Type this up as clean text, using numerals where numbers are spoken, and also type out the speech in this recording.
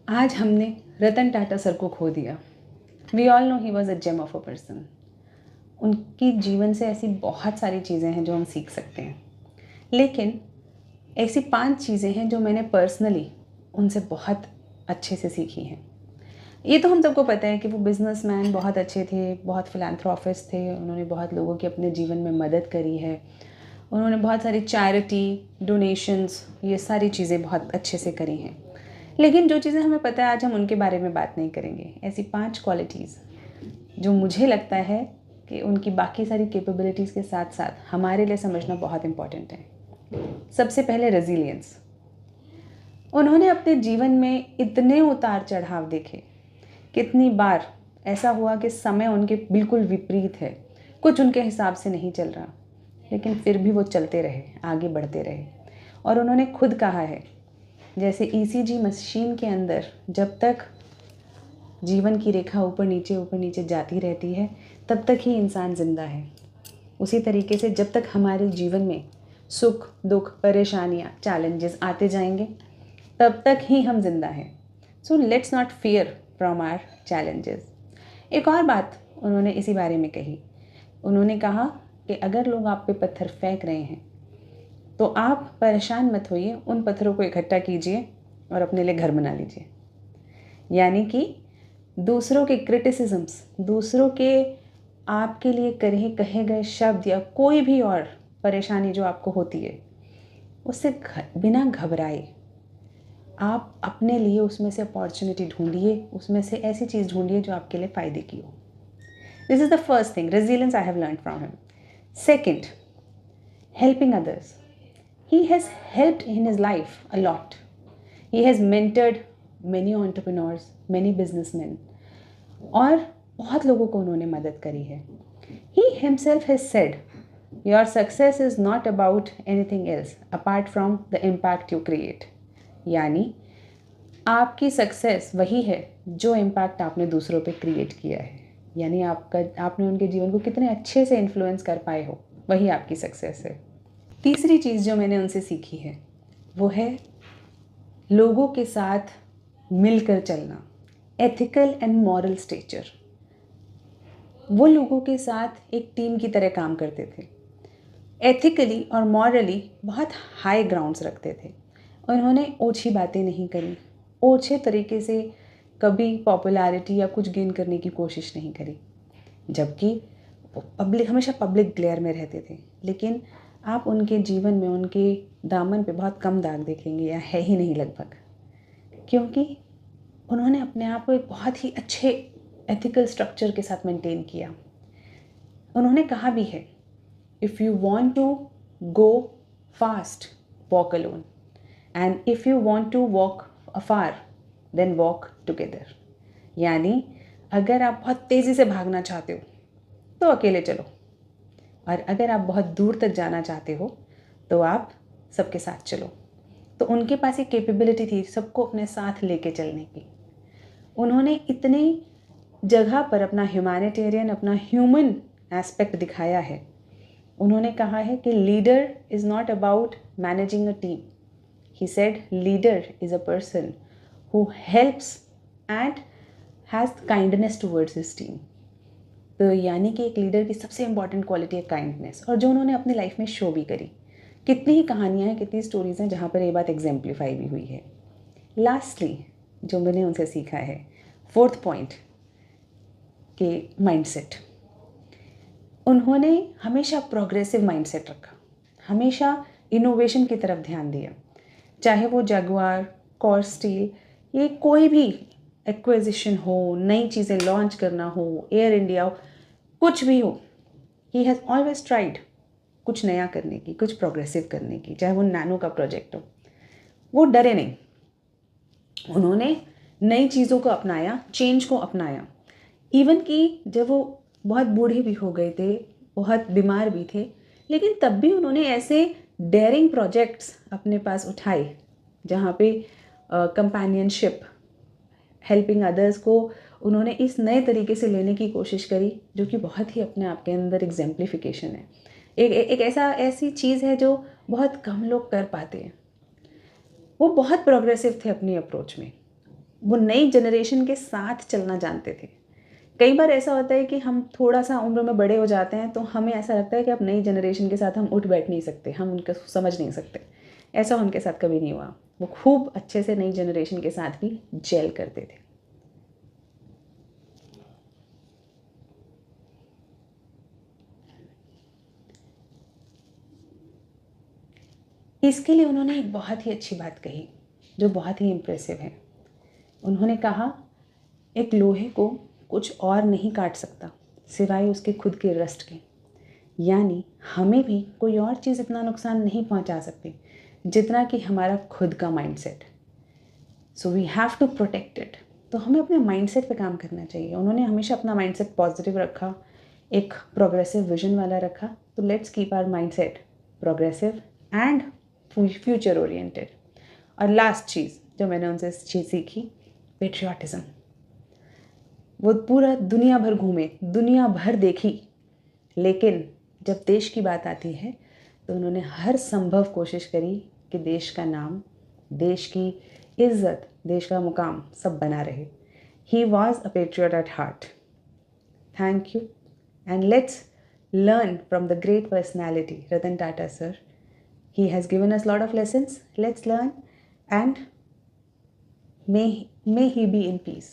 आज हमने रतन टाटा सर को खो दिया। We all know he was a gem of a person. उनकी जीवन से ऐसी बहुत सारी चीज़ें हैं जो हम सीख सकते हैं, लेकिन ऐसी 5 चीज़ें हैं जो मैंने पर्सनली उनसे बहुत अच्छे से सीखी हैं। ये तो हम सबको पता है कि वो बिजनेसमैन बहुत अच्छे थे, बहुत फिलैंथ्रोपिस्ट थे। उन्होंने बहुत लोगों की अपने जीवन में मदद करी है। उन्होंने बहुत सारी चैरिटी, डोनेशंस, ये सारी चीज़ें बहुत अच्छे से करी हैं। लेकिन जो चीज़ें हमें पता है, आज हम उनके बारे में बात नहीं करेंगे। ऐसी 5 क्वालिटीज़ जो मुझे लगता है कि उनकी बाकी सारी कैपेबिलिटीज़ के साथ साथ हमारे लिए समझना बहुत इम्पॉर्टेंट है। सबसे पहले रेजिलियंस। उन्होंने अपने जीवन में इतने उतार चढ़ाव देखे। कितनी बार ऐसा हुआ कि समय उनके बिल्कुल विपरीत है, कुछ उनके हिसाब से नहीं चल रहा, लेकिन फिर भी वो चलते रहे, आगे बढ़ते रहे। और उन्होंने खुद कहा है, जैसे ईसीजी मशीन के अंदर जब तक जीवन की रेखा ऊपर नीचे जाती रहती है, तब तक ही इंसान ज़िंदा है। उसी तरीके से जब तक हमारे जीवन में सुख, दुख, परेशानियाँ, चैलेंजेस आते जाएंगे, तब तक ही हम जिंदा हैं। So let's not fear from our challenges. एक और बात उन्होंने इसी बारे में कही। उन्होंने कहा कि अगर लोग आप पे पत्थर फेंक रहे हैं तो आप परेशान मत होइए, उन पत्थरों को इकट्ठा कीजिए और अपने लिए घर बना लीजिए। यानी कि दूसरों के क्रिटिसिज्म्स, दूसरों के आपके लिए कहे गए शब्द या कोई भी और परेशानी जो आपको होती है, उससे बिना घबराए आप अपने लिए उसमें से अपॉर्चुनिटी ढूंढिए, उसमें से ऐसी चीज़ ढूंढिए जो आपके लिए फ़ायदे की हो। This is the first thing, resilience I have learn from him. Second, helping others. He has helped in his life a lot. He has mentored many entrepreneurs, many businessmen, और बहुत लोगों को उन्होंने मदद करी है। He himself has said, your success is not about anything else apart from the impact you create. यानी आपकी सक्सेस वही है जो इम्पैक्ट आपने दूसरों पे क्रिएट किया है। यानी आपने उनके जीवन को कितने अच्छे से इन्फ्लुएंस कर पाए हो, वही आपकी सक्सेस है। तीसरी चीज़ जो मैंने उनसे सीखी है वो है लोगों के साथ मिलकर चलना, एथिकल एंड मॉरल स्टेचर। वो लोगों के साथ एक टीम की तरह काम करते थे, एथिकली और मॉरली बहुत हाई ग्राउंड्स रखते थे। उन्होंने ओछी बातें नहीं करी, ओछे तरीके से कभी पॉपुलैरिटी या कुछ गेन करने की कोशिश नहीं करी, जबकि हमेशा पब्लिक ग्लेयर में रहते थे। लेकिन आप उनके जीवन में उनके दामन पे बहुत कम दाग देखेंगे, या है ही नहीं लगभग, क्योंकि उन्होंने अपने आप को एक बहुत ही अच्छे एथिकल स्ट्रक्चर के साथ मेंटेन किया। उन्होंने कहा भी है, if you want to go fast walk alone, and if you want to walk afar then walk together. यानी अगर आप बहुत तेज़ी से भागना चाहते हो तो अकेले चलो, और अगर आप बहुत दूर तक जाना चाहते हो तो आप सबके साथ चलो। तो उनके पास एक कैपेबिलिटी थी सबको अपने साथ लेके चलने की। उन्होंने इतनी जगह पर अपना ह्यूमैनिटेरियन, अपना ह्यूमन एस्पेक्ट दिखाया है। उन्होंने कहा है कि leader is not about managing a team. He said leader is a person who helps and has kindness towards his team. तो यानी कि एक लीडर की सबसे इम्पॉर्टेंट क्वालिटी है काइंडनेस, और जो उन्होंने अपनी लाइफ में शो भी करी। कितनी ही कहानियाँ हैं, कितनी स्टोरीज़ हैं जहाँ पर ये बात एग्जाम्प्लीफाई भी हुई है। लास्टली जो मैंने उनसे सीखा है, फोर्थ पॉइंट, के माइंडसेट। उन्होंने हमेशा प्रोग्रेसिव माइंडसेट रखा, हमेशा इनोवेशन की तरफ ध्यान दिया। चाहे वो जगुआर, कोर स्टील, ये कोई भी एक्विजिशन हो, नई चीज़ें लॉन्च करना हो, एयर इंडिया हो, कुछ भी हो, ही हैज़ ऑलवेज ट्राइड कुछ नया करने की, कुछ प्रोग्रेसिव करने की। चाहे वो नैनो का प्रोजेक्ट हो, वो डरे नहीं। उन्होंने नई चीज़ों को अपनाया, चेंज को अपनाया। इवन कि जब वो बहुत बूढ़े भी हो गए थे, बहुत बीमार भी थे, लेकिन तब भी उन्होंने ऐसे डेयरिंग प्रोजेक्ट्स अपने पास उठाए जहाँ पे कंपेनियनशिप, हेल्पिंग अदर्स को उन्होंने इस नए तरीके से लेने की कोशिश करी, जो कि बहुत ही अपने आप के अंदर एग्जाम्प्लिफिकेशन है। एक ऐसी चीज़ है जो बहुत कम लोग कर पाते हैं। वो बहुत प्रोग्रेसिव थे अपनी अप्रोच में। वो नई जनरेशन के साथ चलना जानते थे। कई बार ऐसा होता है कि हम थोड़ा सा उम्र में बड़े हो जाते हैं तो हमें ऐसा लगता है कि अब नई जनरेशन के साथ हम उठ बैठ नहीं सकते, हम उनका समझ नहीं सकते। ऐसा उनके साथ कभी नहीं हुआ। वो खूब अच्छे से नई जनरेशन के साथ भी जेल करते थे। इसके लिए उन्होंने एक बहुत ही अच्छी बात कही जो बहुत ही इम्प्रेसिव है। उन्होंने कहा, एक लोहे को कुछ और नहीं काट सकता सिवाय उसके खुद के रस्ट के। यानी हमें भी कोई और चीज़ इतना नुकसान नहीं पहुंचा सकती जितना कि हमारा खुद का mindset. So we have to protect it. तो हमें अपने माइंडसेट पे काम करना चाहिए। उन्होंने हमेशा अपना माइंडसेट पॉजिटिव रखा, एक प्रोग्रेसिव विजन वाला रखा। तो let's keep our mindset progressive and future oriented. और लास्ट चीज़ जो मैंने उनसे सीखी, पेट्रियाटिज़म। वो पूरा दुनिया भर घूमे, दुनिया भर देखी, लेकिन जब देश की बात आती है तो उन्होंने हर संभव कोशिश करी कि देश का नाम, देश की इज्जत, देश का मुकाम सब बना रहे। ही was a patriot at heart. Thank you and let's learn from the great personality Ratan Tata sir. He has given us a lot of lessons. Let's learn and may he be in peace.